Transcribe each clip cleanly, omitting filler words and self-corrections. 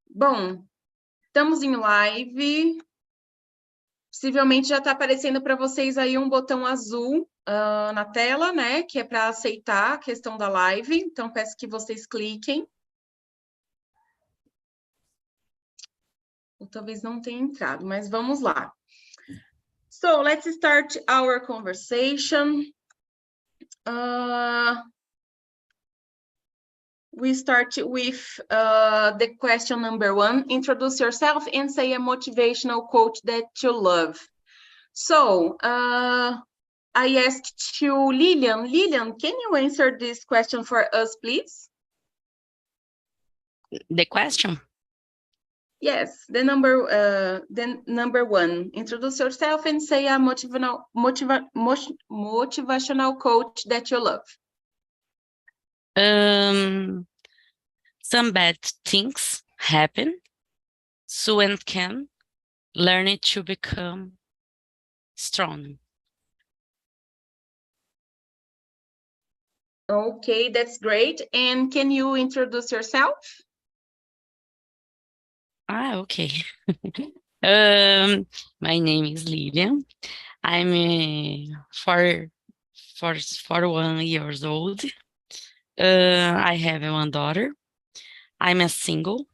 Bom, estamos em live. Possivelmente já está aparecendo para vocês aí um botão azul na tela, né? Que é para aceitar a questão da live. Então, peço que vocês cliquem. Ou talvez não tenha entrado, mas vamos lá. So, let's start our conversation. We start with the question number 1. Introduce yourself and say a motivational quote that you love. So, I asked to Lilian. Lilian, can you answer this question for us, please? The question? Yes, the number 1. Introduce yourself and say a motivational quote that you love. Some bad things happen, so and can learn it to become strong. Okay, that's great. And can you introduce yourself? Okay. My name is Lilian. I'm 41 years old. I have one daughter. I'm a single.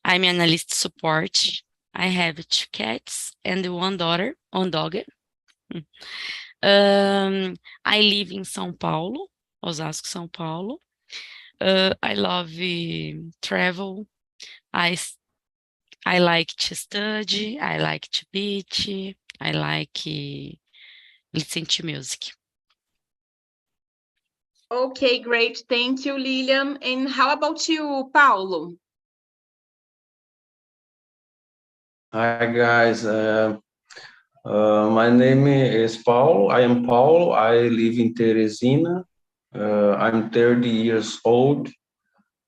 I'm an analyst support. I have 2 cats and one dog. I live in São Paulo, Osasco, São Paulo. I love travel. I like to study. I like to beach. I like listen to music. Okay, great. Thank you, Lilian. And how about you, Paulo? Hi, guys. My name is Paulo. I am Paulo. I live in Teresina. I'm 30 years old.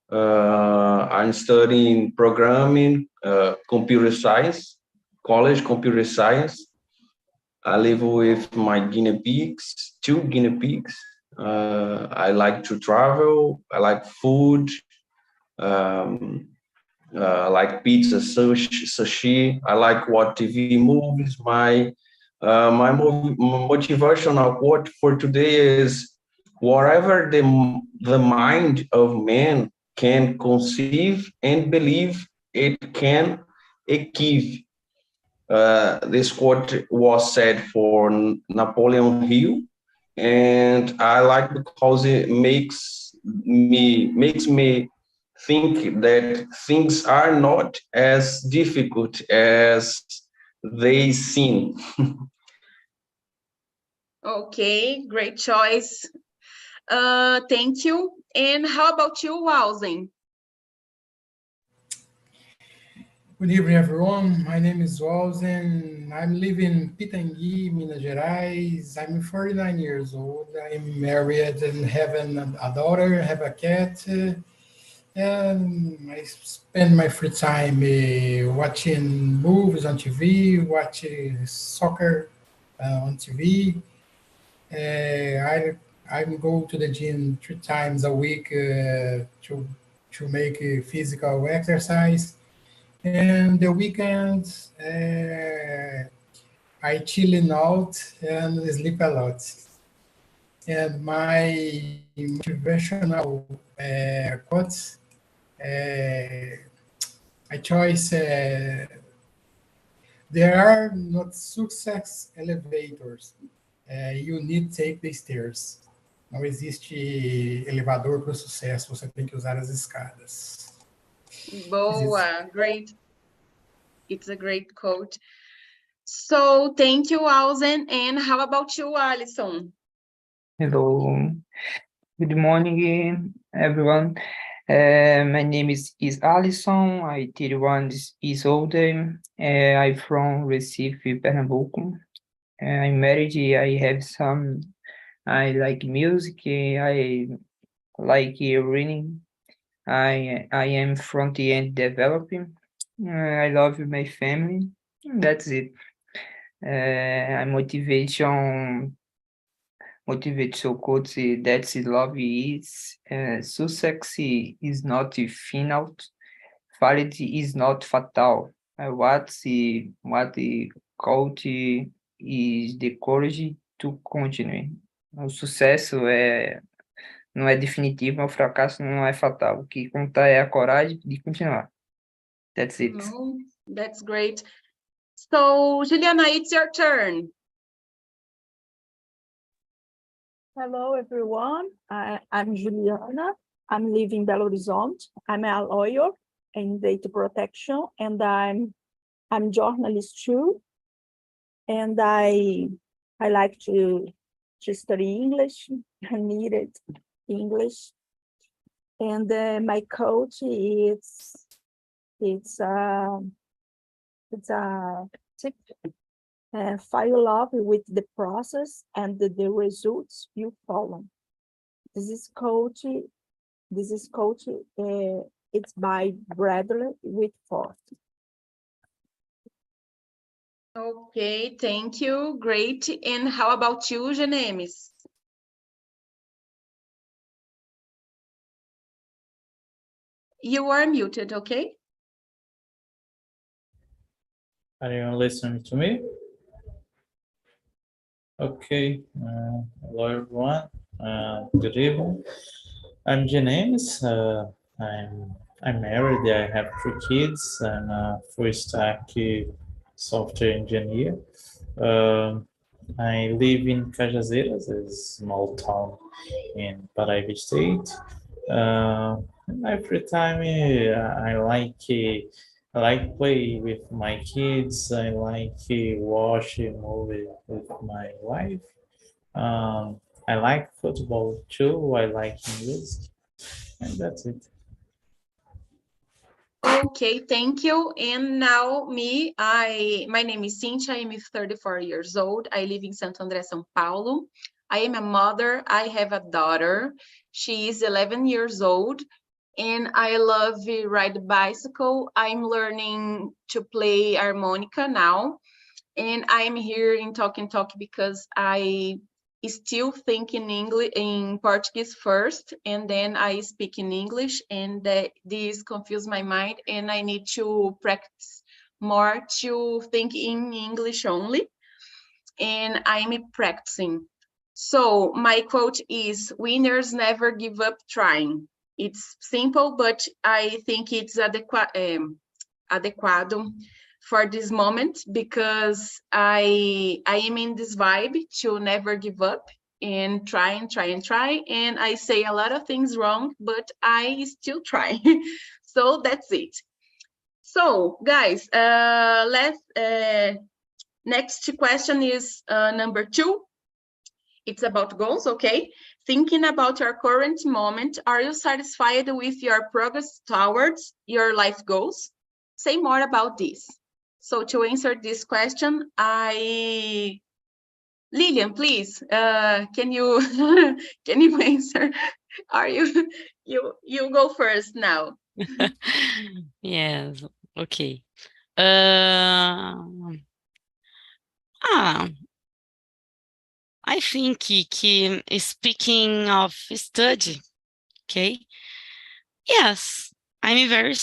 I'm studying programming, computer science, college computer science. I live with my guinea pigs, 2 guinea pigs. I like to travel. I like food. Like pizza, sushi. I like watch TV movies. My motivational quote for today is: whatever the mind of man can conceive and believe, it can achieve. This quote was said for Napoleon Hill, and I like because it makes me think that things are not as difficult as they seem. Okay, great choice. Thank you. And how about you, Wausen? Good evening, everyone. My name is Wausen. I'm living in Pitangui, Minas Gerais. I'm 49 years old. I'm married and have a daughter, have a cat. And I spend my free time watching movies on TV, watching soccer on TV. I go to the gym 3 times a week to make physical exercise. And the weekends, I chilling out and sleep a lot. And my motivational quotes, I choose, there are not success elevators. You need to take the stairs. Não existe elevador para o sucesso, você tem que usar as escadas. Boa, great. It's a great quote. So thank you, Wausen. And how about you, Alison? Hello. Good morning, everyone. My name is Alison. I'm 31 years old. I'm from Recife, Pernambuco. I'm married. I have some. I like music. I like reading. I am front-end developing. I love my family. That's it. Motivation quote that love is success is not final fatality is not fatal. What the coach is the courage to continue. O sucesso não é definitivo, o fracasso não é fatal. O que conta é a coragem de continuar. That's it. No, that's great. So, Juliana, it's your turn. Hello, everyone. I'm Juliana. I'm living in Belo Horizonte. I'm a lawyer in data protection, and I'm journalist too. And I like to study English. I needed English. And my coach it's a tip. Fall in love with the process and the results you follow. This is coach. It's by Bradley Whitford. Okay, thank you. Great. And how about you, Genemis? You are muted, okay? Are you listening to me? Okay. Hello, everyone. Good evening. I'm James. I'm married. I have 3 kids. I'm a full-stack software engineer. I live in Cajazeiras, a small town in Paraíba State. In my free time, I like play with my kids. I like watch a movie with my wife. I like football too. I like music, and that's it. Okay, thank you. And now my name is Cynthia. I'm 34 years old. I live in Santo André, São Paulo. I am a mother. I have a daughter. She is 11 years old. And I love to ride a bicycle. I'm learning to play harmonica now. And I'm here in Talk because I still think in Portuguese first, and then I speak in English, and this confuses my mind, and I need to practice more to think in English only, and I'm practicing. So my quote is, winners never give up trying. It's simple, but I think it's adequado for this moment, because I am in this vibe to never give up and try, and I say a lot of things wrong, but I still try. So that's it. So guys, next question is number 2. It's about goals, okay? Thinking about your current moment, are you satisfied with your progress towards your life goals? Say more about this. So to answer this question, Lilian, please, can you can you answer? Are you go first now? Yes, okay. I think que speaking of study, okay? Yes, I'm very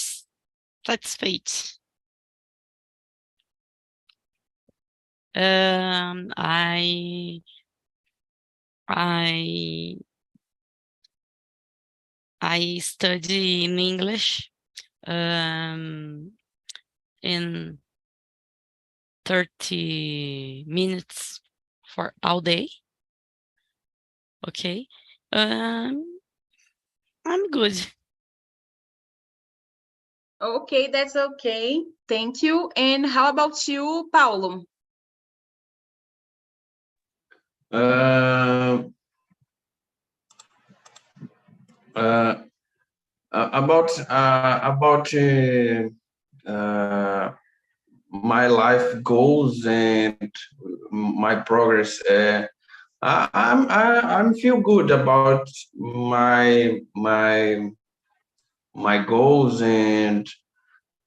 satisfied. I study in English in 30 minutes for all day. Okay. I'm good. Okay, that's okay. Thank you. And how about you, Paulo? About my life goals and my progress. I'm feel good about my goals and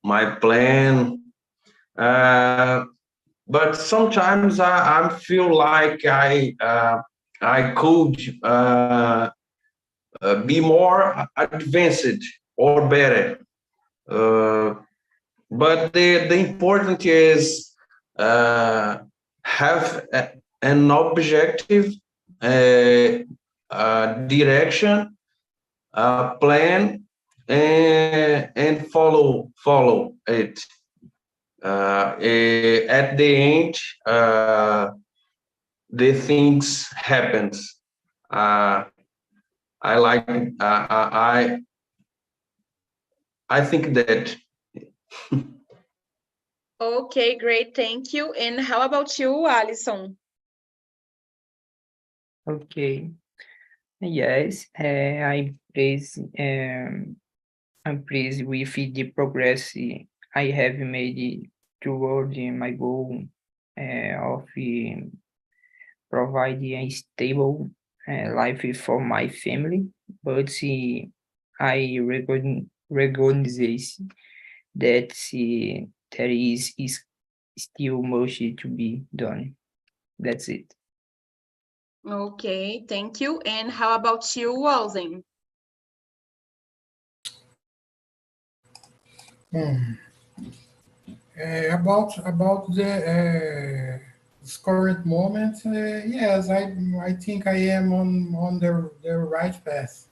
my plan. But sometimes I feel like I could be more advanced or better. But the important is have an objective, direction, plan, and follow it. At the end, the things happens. Uh, I like I think that. Okay, great, thank you. And how about you, Alison? Okay. Yes, I'm pleased with the progress I have made toward my goal of providing a stable life for my family. But I recognize that there is still much to be done. That's it. Okay, thank you. And how about you, Walden? About the this current moment, yes, I think I am on the right path.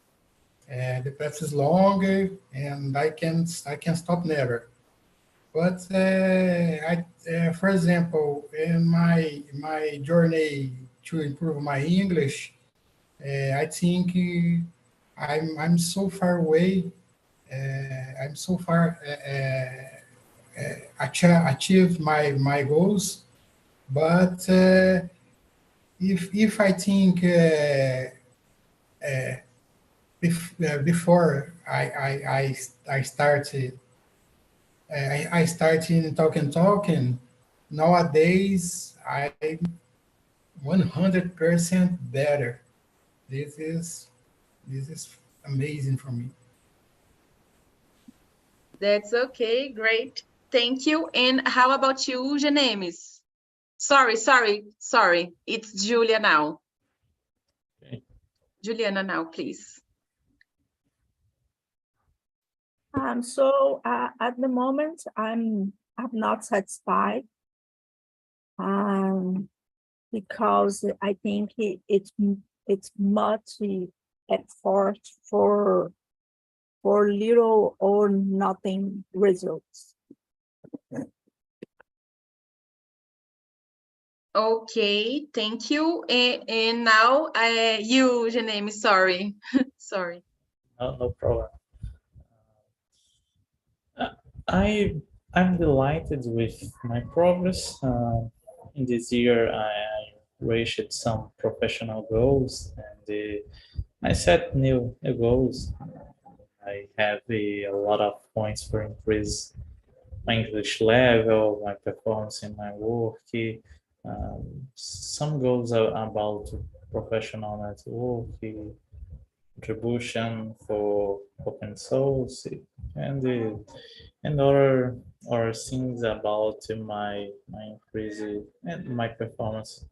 The path is long, and I can stop never. But for example, in my journey to improve my English, I think I'm so far away. I'm so far achieved my goals. But if I think before I started I started talking. Nowadays, I'm 100% better. This is amazing for me. That's okay, great. Thank you. And how about you, Genemis? Sorry. It's Julia now. Okay. Juliana now, please. So at the moment, I'm not satisfied because I think it's much effort for little or nothing results. Okay, thank you. And now you, Genemis, sorry. Sorry. No problem. I'm delighted with my progress. In this year, I reached some professional goals, and I set new goals. I have a lot of points for increase my English level, my performance in my work. Some goals are about professional networking, contribution for open source, and other things about my increase and my performance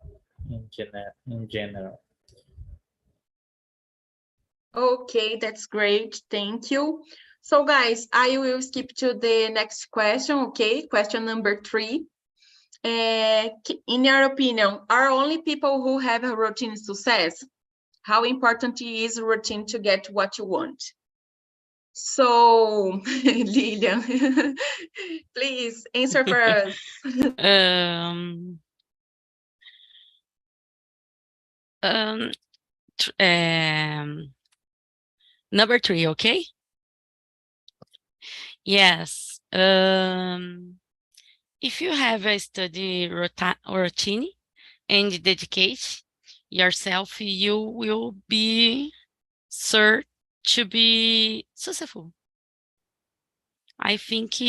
in general. Okay, that's great. Thank you. So guys, I will skip to the next question, okay? Question number 3. In your opinion, are only people who have a routine success? How important is routine to get what you want? So, Lilian, please answer for us. Number 3, okay? Yes. If you have a study routine and dedicate yourself, you will be sure to be successful. I think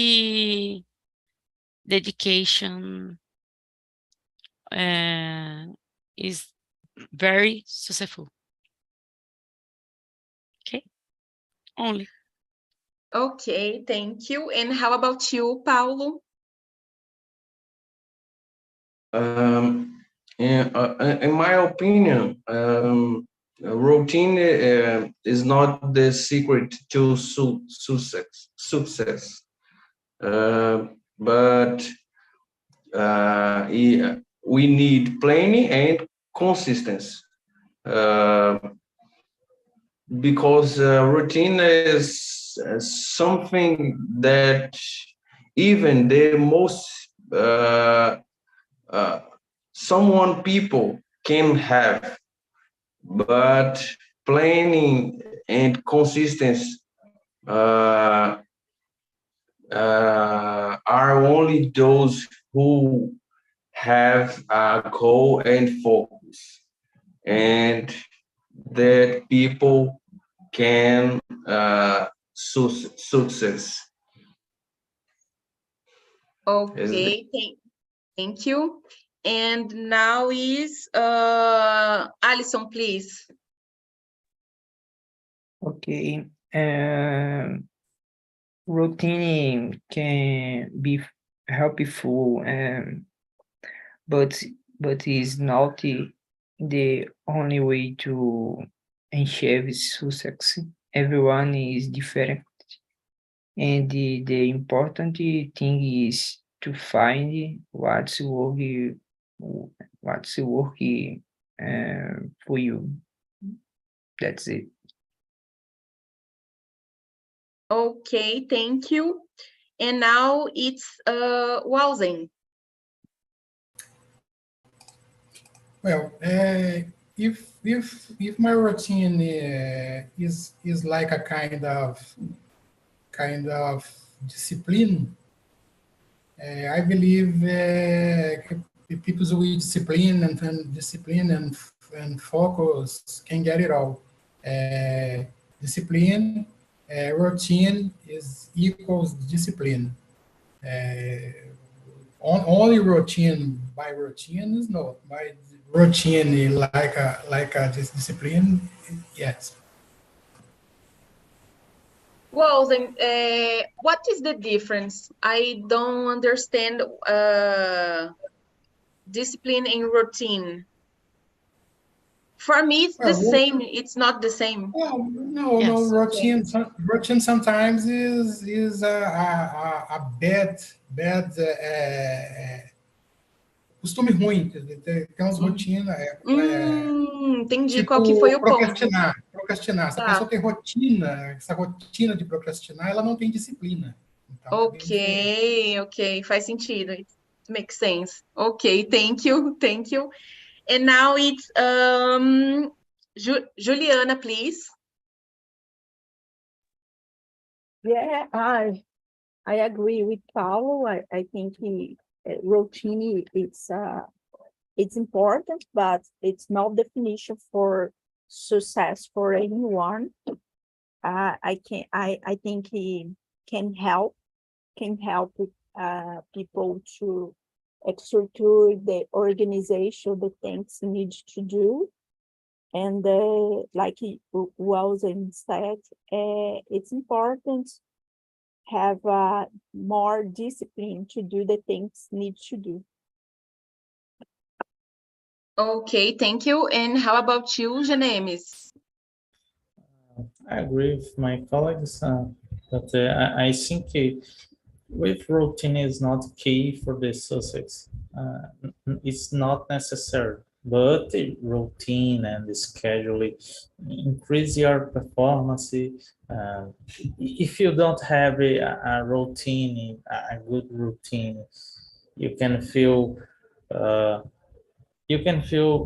dedication is very successful. Okay, only. Okay, thank you. And how about you, Paulo? In my opinion, routine is not the secret to success. But we need planning and consistency. Because routine is something that even the most someone people can have, but planning and consistency are only those who have a goal and focus, and that people can success. Okay, thank you. And now is Alison, please. Okay. Routine can be helpful, but is not the only way to achieve success. Everyone is different, and the important thing is to find what's working for you. That's it. Okay, thank you. And now it's Wowzen. Well, if my routine is like a kind of discipline, I believe people with discipline and focus can get it all. Discipline, routine is equals discipline. Only routine by routine is not. By routine like a discipline, yes. Wowzen, what is the difference? I don't understand discipline and routine. For me, it's the same. It's not the same. Well, no, Yes. routine sometimes is a bad costume ruim, quer dizer, tem umas rotinas. Entendi Tipo, qual que foi o ponto. procrastinar. Se a Tá. pessoa tem rotina, essa rotina de procrastinar, ela não tem disciplina. Então, é bem diferente. Okay, faz sentido. It makes sense. Okay, thank you. And now it's Juliana, please. Yeah, I agree with Paulo. I think routine it's important, but it's not definition for success for anyone. I think he can help people to execute the organization, the things need to do. And like Wilson said, it's important have more discipline to do the things need to do. Okay, thank you. And how about you, Janemes? I agree with my colleagues, but I think with routine is not key for the success. It's not necessary, but the routine and the scheduling increase your performance. If you don't have a routine, a good routine, you can feel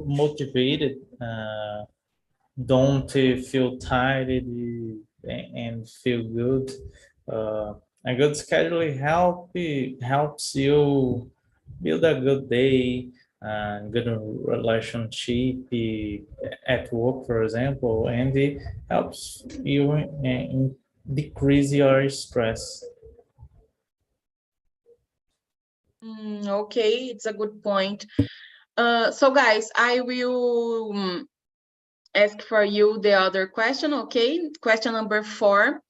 motivated. Don't feel tired and feel good. A good scheduling helps you build a good day, good relationship at work, for example, and it helps you decrease your stress. Okay, it's a good point. So guys, I will ask for you the other question, okay? Question number 4.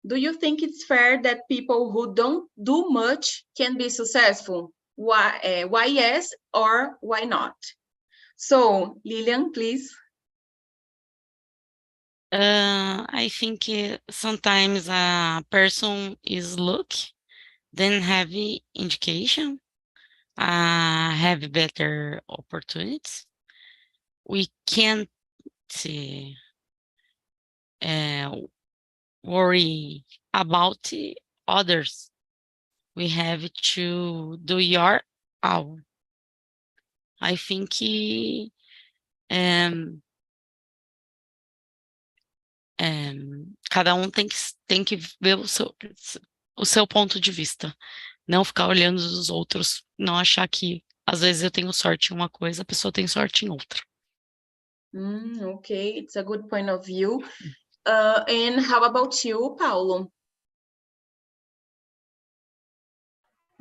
Do you think it's fair that people who don't do much can be successful? Why yes or why not? So, Lilian, please. I think sometimes a person is lucky, then have education, have better opportunities. We can't uh, worry about the others. We have to do our. I think um, cada um tem que ver o seu ponto de vista. Não ficar olhando os outros, não achar que às vezes eu tenho sorte em uma coisa, a pessoa tem sorte em outra. Okay, it's a good point of view. And how about you, Paulo?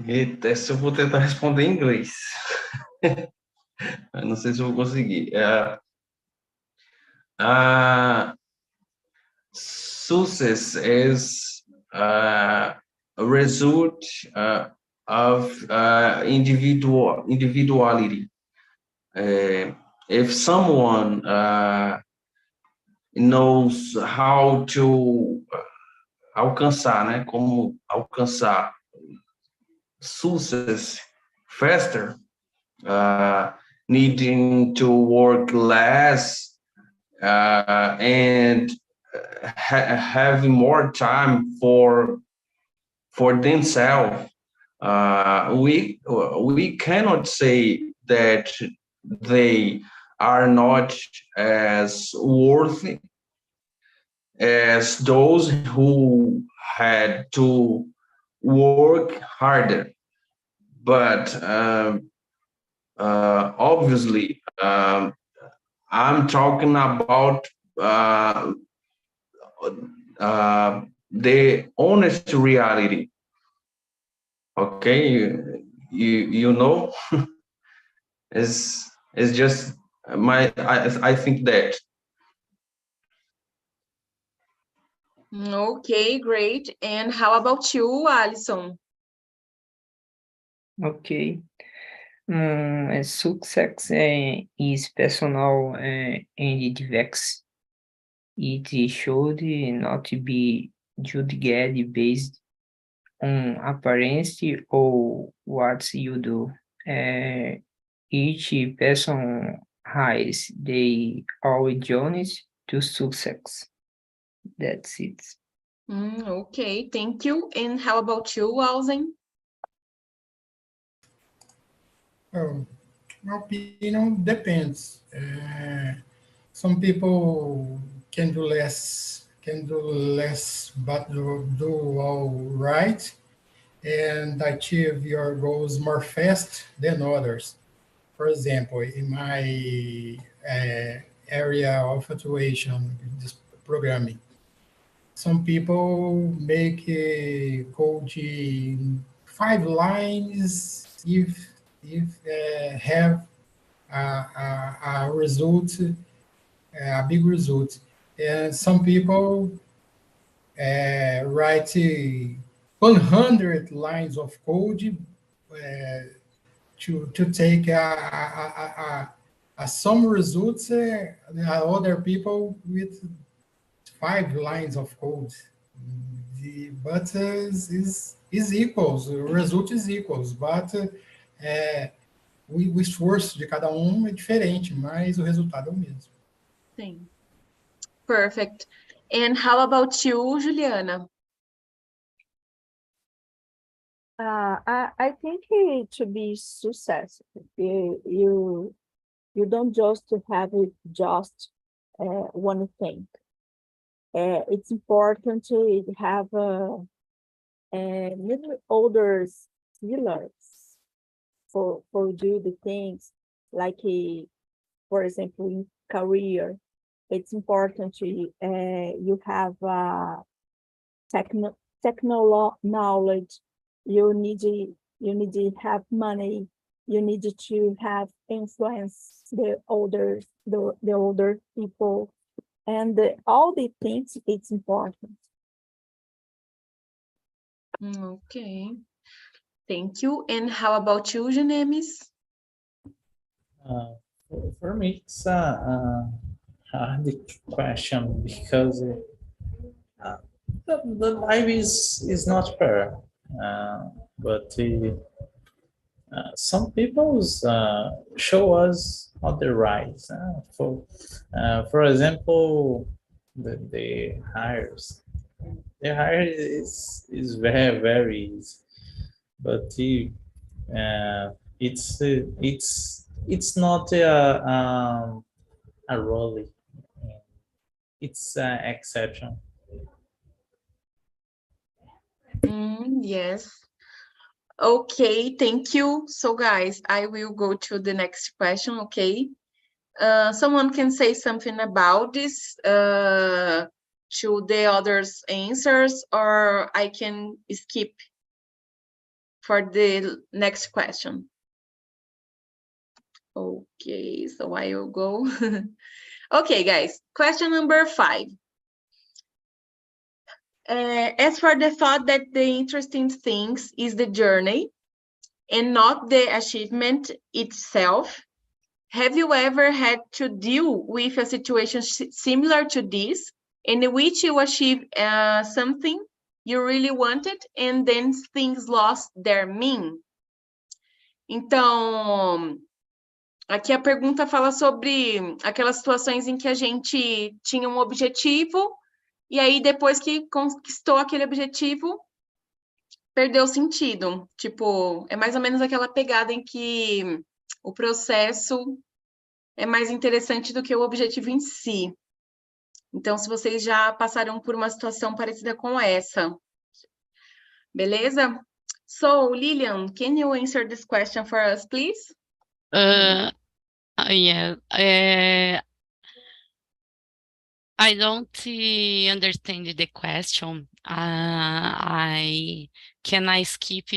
Eita, essa eu vou tentar responder em inglês. Eu não sei se eu vou conseguir. Success is a result of individuality. If someone knows how to alcançar, né? Como alcançar success faster, needing to work less and having more time for themselves. We cannot say that they are not as worthy as those who had to work harder. But obviously, I'm talking about the honest reality. Okay, you know, it's just I think that. Okay, great. And how about you, Alison? Okay. Success is personal and diverse. It should not be judged based on appearance or what you do. Each person has their own journeys to success. That's it. Okay, thank you. And how about you, Alzen? My opinion depends. Some people can do less, but do all right, and achieve your goals more fast than others. For example, in my area of actuation, this programming, some people make a code in 5 lines if have a result, a big result. And some people write 100 lines of code to take some results. Other people with 5 lines of code. But is equals, o result is equals, but o esforço de cada um é diferente, mas o resultado é o mesmo. Sim. Perfect. And how about you, Juliana? I think to be successful, you don't just have it just one thing. It's important to have many other pillars for do the things like, for example, in career. It's important to you have technical knowledge. You need to have money. You need to have influence the older people, and all the things. It's important. Okay, thank you. And how about you, Genemis? For me, it's hard question because the life is not fair, but some people show us otherwise. For example, the hires. The hire is very easy, but it's not a role. It's an exception. Yes. Okay, thank you. So guys, I will go to the next question, okay? Someone can say something about this to the others' answers, or I can skip for the next question. Okay, so I will go. Okay, guys, question number 5. As for the thought that the interesting things is the journey and not the achievement itself, have you ever had to deal with a situation similar to this, in which you achieved something you really wanted and then things lost their meaning? Então, aqui a pergunta fala sobre aquelas situações em que a gente tinha um objetivo e aí depois que conquistou aquele objetivo, perdeu o sentido. Tipo, é mais ou menos aquela pegada em que o processo é mais interessante do que o objetivo em si. Então, se vocês já passaram por uma situação parecida com essa. Beleza? So, Lilian, can you answer this question for us, please? Yeah. I don't understand the question. Can I skip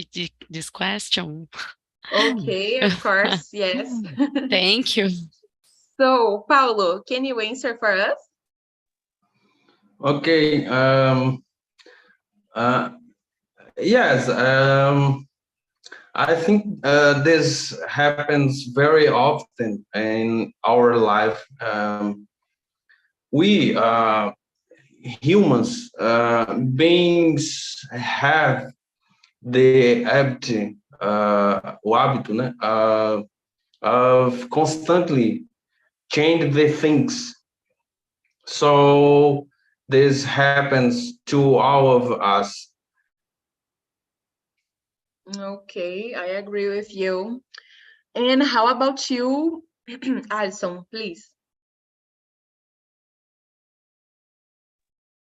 this question? Okay, of course, yes. Thank you. So, Paulo, can you answer for us? Okay. Yes. I think this happens very often in our life. We humans beings have the habit, o hábito, né, of constantly change the things. So this happens to all of us. Okay, I agree with you. And how about you, Alison, please?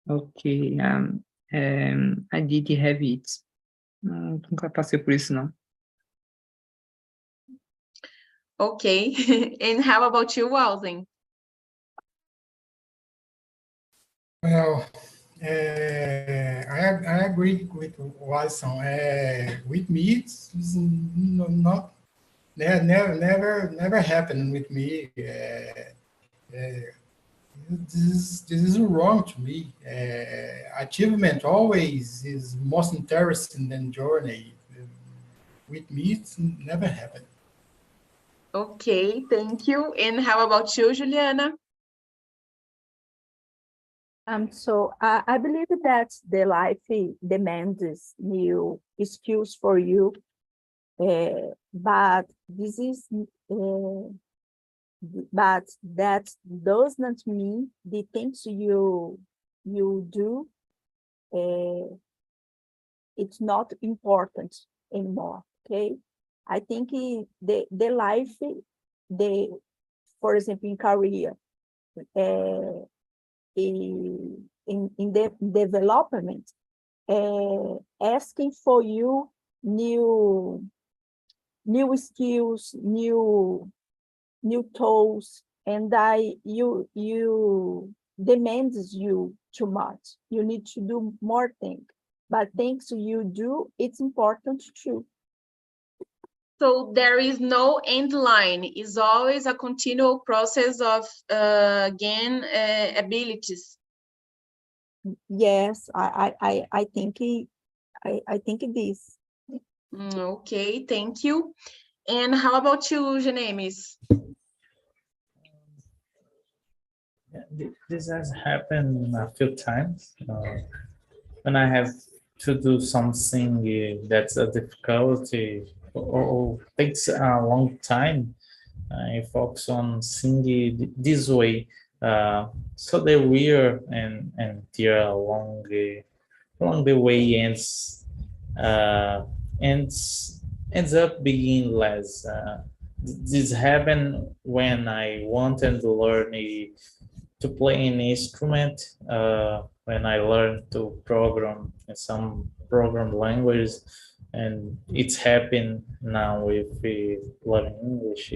Ok, I did have it. Nunca passei por isso, não. Okay, and how about you, Walden? Well, I agree with Watson. With me, it's not never happened with me. This is wrong to me. Achievement always is most interesting than journey. With me, it's never happened. Okay, thank you. And how about you, Juliana? So I believe that the life demands new skills for you, but this is but that does not mean the things you do it's not important anymore. Okay, I think the life, for example, in career, in the development, asking for you new skills, new tools, and you demands you too much. You need to do more things, but things you do, it's important too. So there is no end line. It's always a continual process of gain abilities. Yes, I think it is. Okay, thank you. And how about you, Genemis? This has happened a few times when I have to do something that's a difficulty or takes a long time. I focus on singing this way, so the wear and tear along the way ends up being less. This happened when I wanted to learn to play an instrument, when I learned to program in some program language, and it's happened now with learning English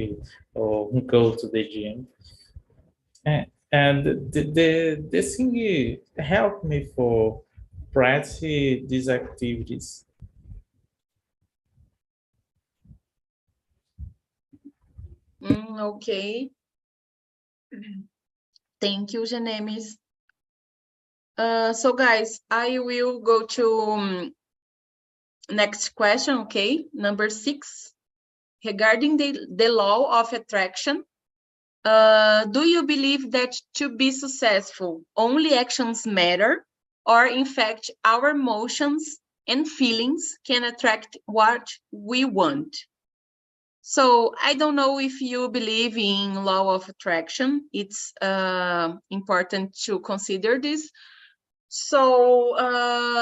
or go to the gym. And the thing helped me for practice these activities. Okay. Thank you, Genemis. So guys, I will go to next question, okay? Number 6. Regarding the law of attraction, do you believe that to be successful, only actions matter, or in fact, our emotions and feelings can attract what we want? So I don't know if you believe in law of attraction. It's important to consider this. So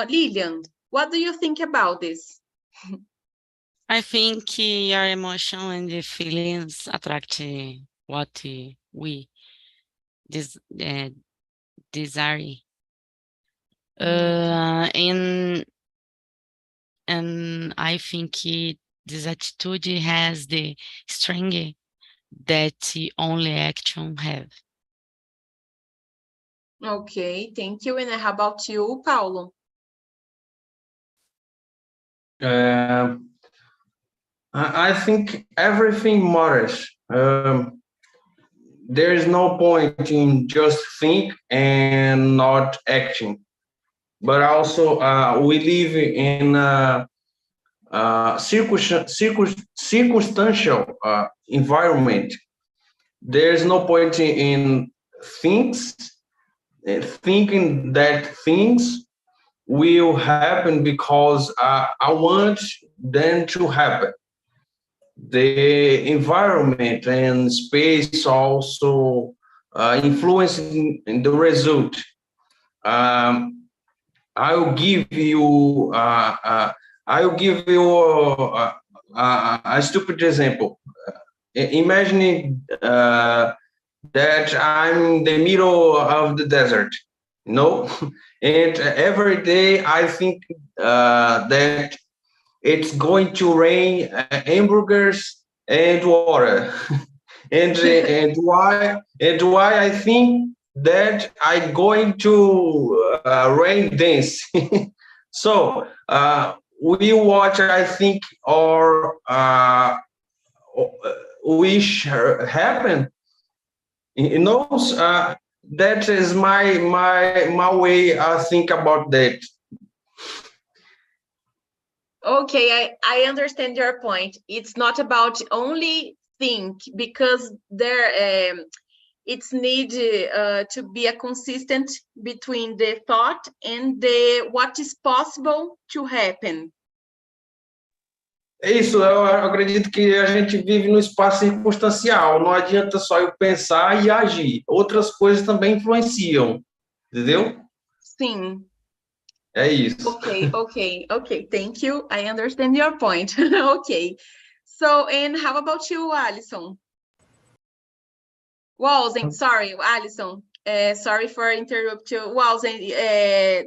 Lilian, what do you think about this? I think your emotion and the feelings attract what we desire. And I think this attitude has the strength that only action have. Okay, thank you. And how about you, Paulo? I think everything matters. There is no point in just think and not acting. But also, we live in circumstantial environment. There's no point in thinking that things will happen because I want them to happen. The environment and space also influencing the result. I'll give you a stupid example. Imagining that I'm in the middle of the desert, and every day I think that it's going to rain hamburgers and water, and why I think that I'm going to rain dance. So we watch, I think, or wish happen. That is my way I think about that. Okay, I understand your point. It's not about only think, because there it's need to be a consistent between the thought and the what is possible to happen. É isso, eu acredito que a gente vive no espaço circunstancial, não adianta só eu pensar e agir. Outras coisas também influenciam, entendeu? Sim. É isso. Okay, thank you. I understand your point. Okay. So, and how about you, Alison? Walzen, sorry, Alison. Sorry for interrupt you. Walzen,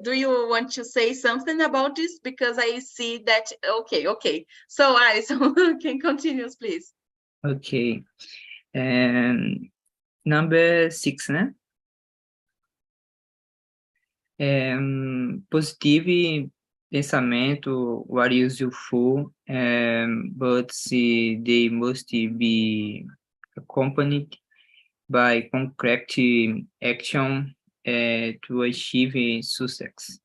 do you want to say something about this? Because I see that, okay. So, Alison, can continue, please. Okay. And number 6, né? Positive pensamento, what is useful, but they must be accompanied by concrete action to achieve success.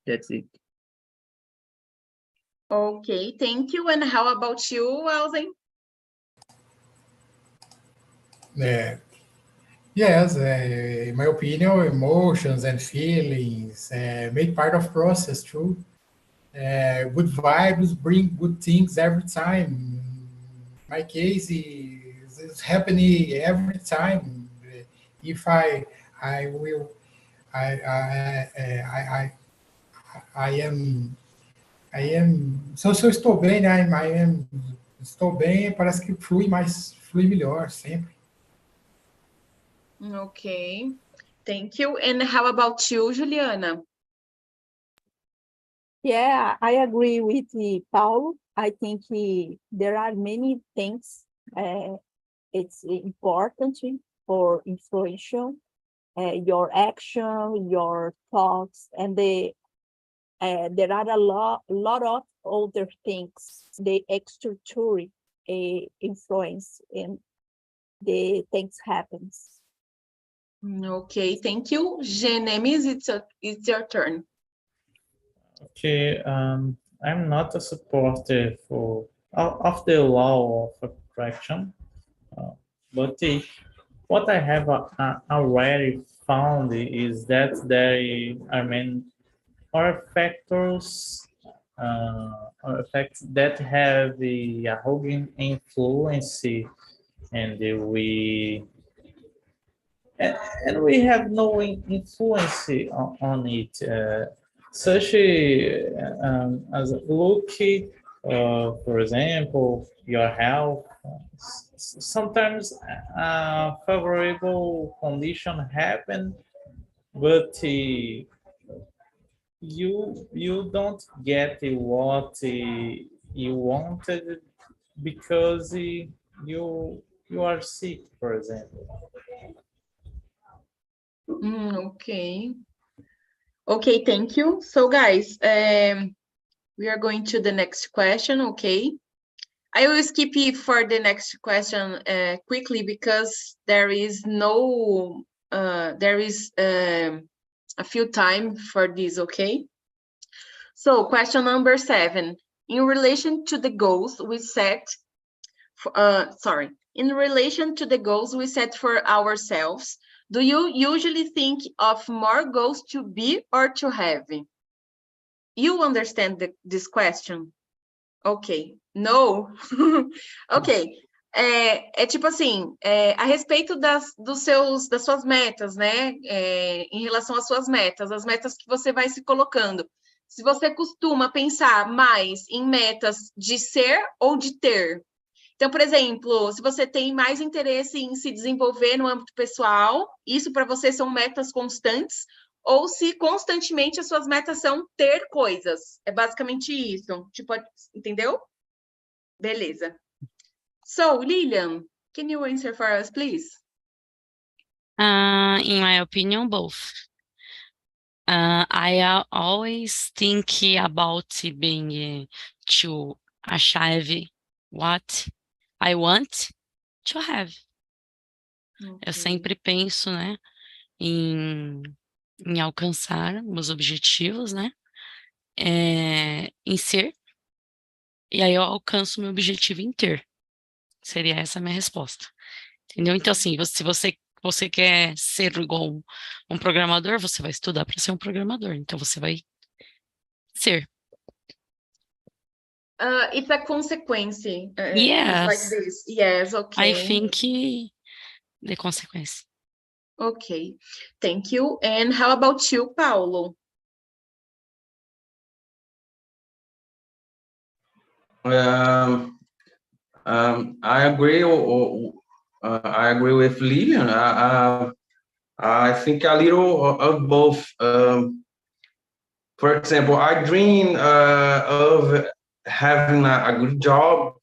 That's it. Okay, thank you. And how about you, Walzen? Yes, in my opinion, emotions and feelings make part of process too. Good vibes bring good things every time. My case is happening every time. If I will, I am, se eu estou bem, né? Estou bem, parece que flui melhor sempre. Okay, thank you. And how about you, Juliana? Yeah, I agree with Paulo. I think there are many things it's important for influential your action, your thoughts, and there are lot of other things the extraterritorial influence in the things happens. Okay, thank you. Genemis, it's your turn. Okay, I'm not a supporter of the law of attraction, but what I have already found is that there are many other factors or effects that have a holding influence, and we have no influence on it. Such as look, for example, your health. Sometimes favorable condition happen, but you don't get what you wanted because you are sick, for example. Okay. Okay, thank you. So guys, we are going to the next question, okay? I will skip you for the next question quickly because there is a few time for this, okay? So question number 7, in relation to the goals we set, in relation to the goals we set for ourselves, do you usually think of more goals to be or to have? You understand this question? Ok. No? Ok. É tipo assim, a respeito das suas metas, né? Em relação às suas metas, as metas que você vai se colocando. Se você costuma pensar mais em metas de ser ou de ter. Então, por exemplo, se você tem mais interesse em se desenvolver no âmbito pessoal, isso para você são metas constantes, ou se constantemente as suas metas são ter coisas. É basicamente isso. Tipo, entendeu? Beleza. So, Lilian, can you answer for us, please? In my opinion, both. I always think about being to achieve what I want to have. Eu sempre penso, né, em alcançar meus objetivos, né, em ser, e aí eu alcanço meu objetivo em ter. Seria essa a minha resposta. Entendeu? Então, assim, se você quer ser igual um programador, você vai estudar para ser um programador. Então, você vai ser. It's a consequence. Yes. It's like this. Yes, okay. I think the consequence. Okay, thank you. And how about you, Paulo? I agree. I agree with Lilian. I think a little of both. For example, I dream of having a good job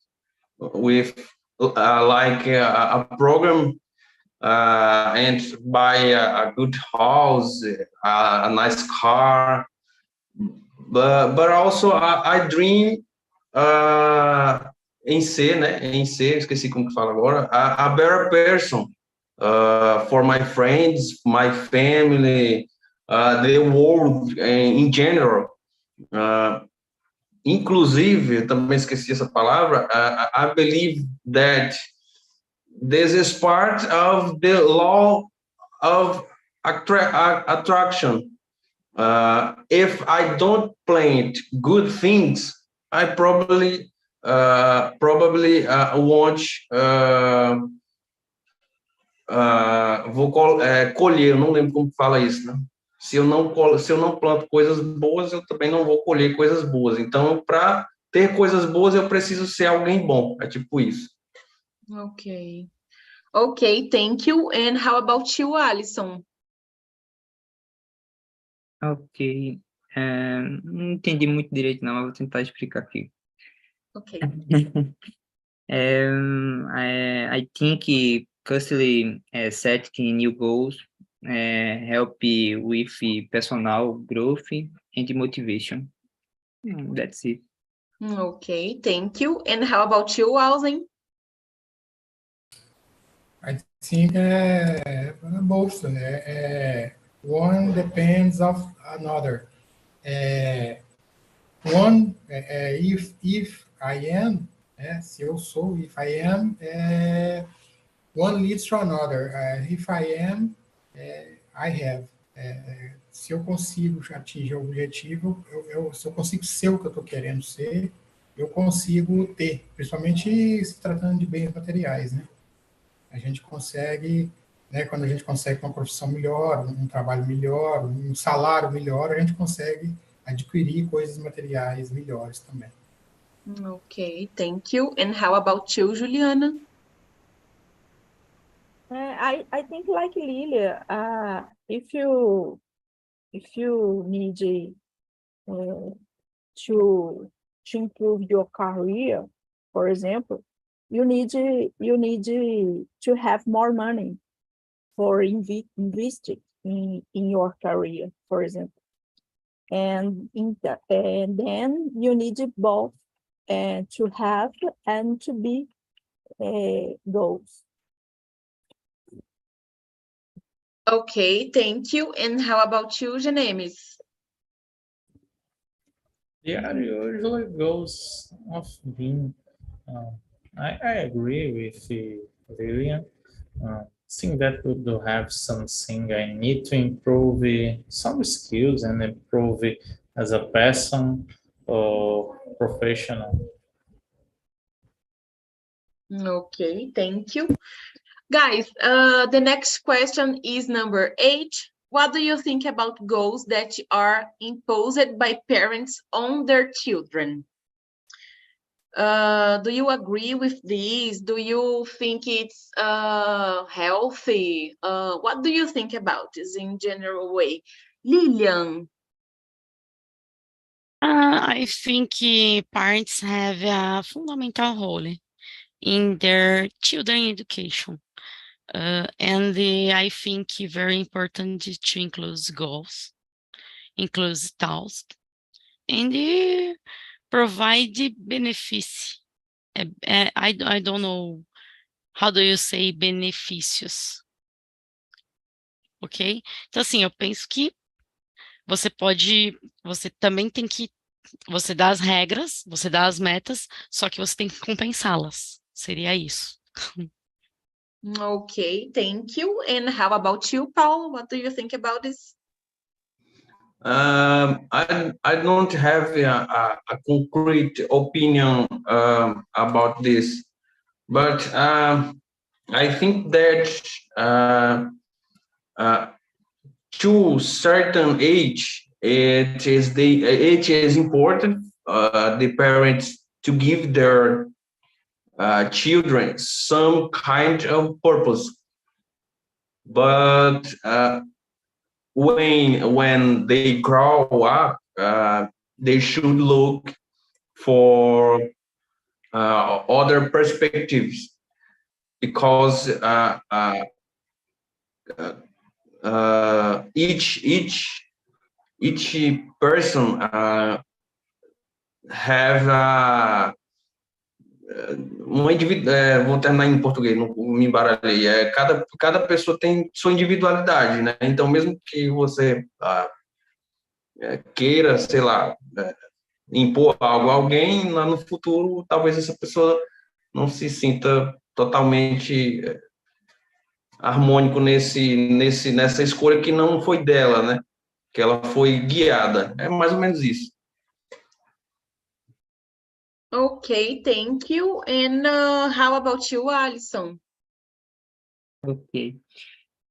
with like a program and buy a good house, a nice car. But also I dream em ser, né? Em ser, esqueci como que fala agora, a better person for my friends, my family, the world in general. Inclusive, também esqueci essa palavra, I believe that this is part of the law of attraction. If I don't plant good things, I probably won't colher, eu não lembro como fala isso, né? Se eu não planto coisas boas, eu também não vou colher coisas boas. Então, para ter coisas boas, eu preciso ser alguém bom. É tipo isso. Okay. Okay, thank you. And how about you, Alison? Ok. Não entendi muito direito, não, mas vou tentar explicar aqui. Okay. I think constantly setting new goals help with personal growth and motivation. That's it. Okay, thank you. And how about you, Alzen? I think both. One depends of another. One, if I am, se eu sou, if I am, one leads to another. If I am, I have. Se eu consigo atingir o objetivo, se eu consigo ser o que eu estou querendo ser, eu consigo ter, principalmente se tratando de bens materiais, né? A gente consegue, né, quando a gente consegue uma profissão melhor, um trabalho melhor, um salário melhor, a gente consegue adquirir coisas materiais melhores também. Okay, thank you. And how about you, Juliana? I think like Lilia, if you need to improve your career, for example, you need to have more money for investing in your career, for example, and then you need both to have and to be goals. Okay, thank you. And how about you, Janemis? Yeah, it usually goes off being. I agree with Lillian. Think that we do have something I need to improve some skills and improve as a person or professional. Okay, thank you. Guys, the next question is number 8. What do you think about goals that are imposed by parents on their children? Do you agree with this? Do you think it's healthy? What do you think about this in general way? Lilian? I think parents have a fundamental role in their children education. And I think very important to include goals, include tasks, and provide benefits. I don't know how do you say benefícios, ok? Então, assim, eu penso que você também tem que, você dá as regras, você dá as metas, só que você tem que compensá-las. Seria isso. Okay, thank you. And how about you, Paul? What do you think about this? I don't have a concrete opinion about this, but I think that to certain age, it is important the parents to give their children some kind of purpose, but when they grow up, they should look for other perspectives, because each person have vou terminar em português, não me embaralhei. Cada pessoa tem sua individualidade, né? Então, mesmo que você queira, sei lá, impor algo a alguém, lá no futuro, talvez essa pessoa não se sinta totalmente harmônico nessa escolha que não foi dela, né? Que ela foi guiada. É mais ou menos isso. Okay, thank you. And how about you, Alison? Okay.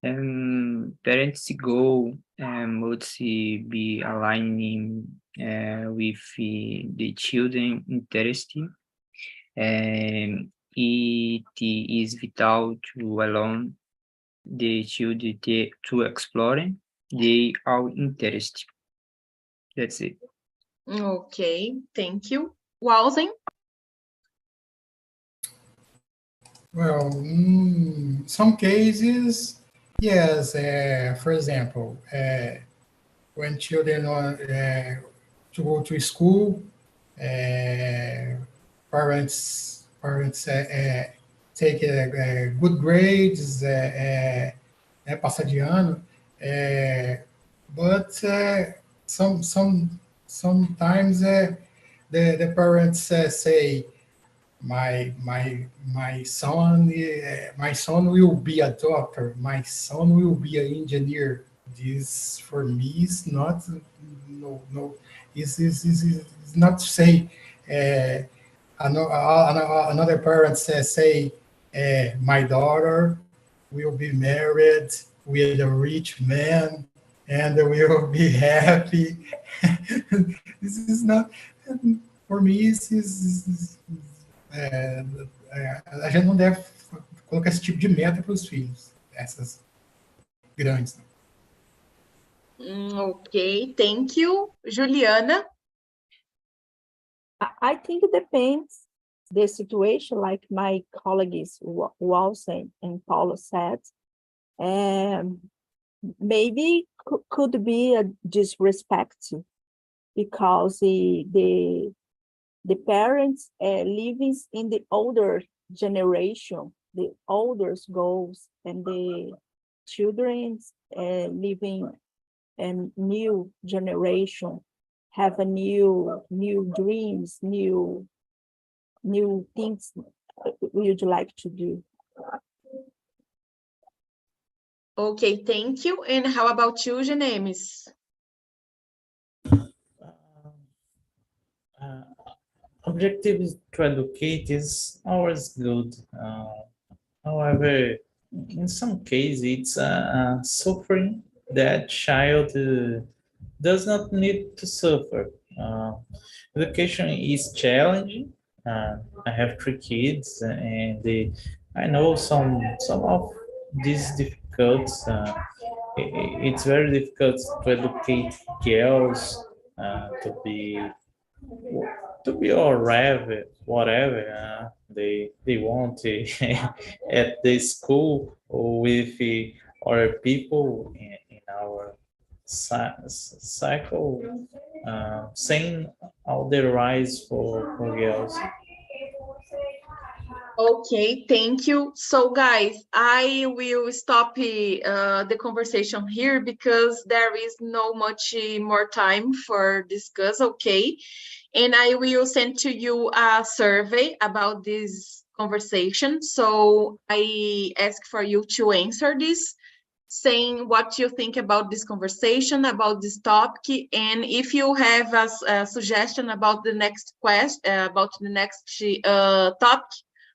Parents goal must be aligning with the children interest. It is vital to allow the children to explore their own interest. That's it. Okay, thank you. Walden? Well, some cases, yes. For example, when children want to go to school, parents take good grades, passa de ano, but sometimes the parents say, my son will be a doctor, my son will be an engineer. This for me is not is not to say another parent say my daughter will be married with a rich man and will be happy. This is not, for me, a gente não deve colocar esse tipo de meta para os filhos, essas grandes. Okay, thank you. Juliana? I think it depends the situation, like my colleagues Walsen and Paulo said. Maybe could be a disrespect because the parents living in the older generation, the older goals, and the children living in new generation have a new dreams, new things you'd like to do. Okay, thank you. And how about you, Genemis? Objective to educate is always good. However, in some cases, it's suffering that child does not need to suffer. Education is challenging. I have 3 kids, and I know some of these difficulties. It's very difficult to educate girls to be or whatever they want at the school or with other people in our cycle, saying all the rights for girls. Okay, thank you. So guys, I will stop the conversation here because there is no much more time for discuss, okay? And I will send to you a survey about this conversation. So I ask for you to answer this, saying what you think about this conversation, about this topic, and if you have a suggestion about the next topic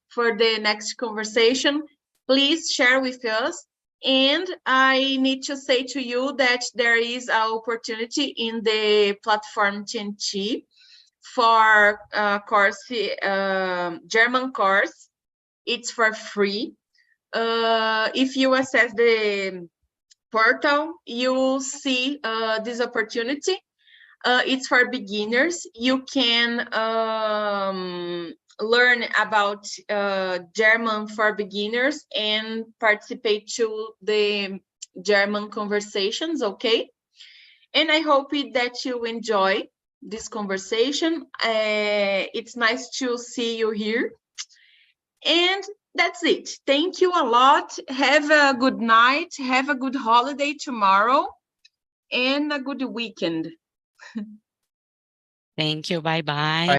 for the next conversation, please share with us. And I need to say to you that there is an opportunity in the platform TNT for course, German course. It's for free. If you access the portal, you see this opportunity. It's for beginners. You can learn about German for beginners and participate to the German conversations, okay? And I hope that you enjoy this conversation. It's nice to see you here. And that's it. Thank you a lot. Have a good night. Have a good holiday tomorrow and a good weekend. Thank you. Bye-bye.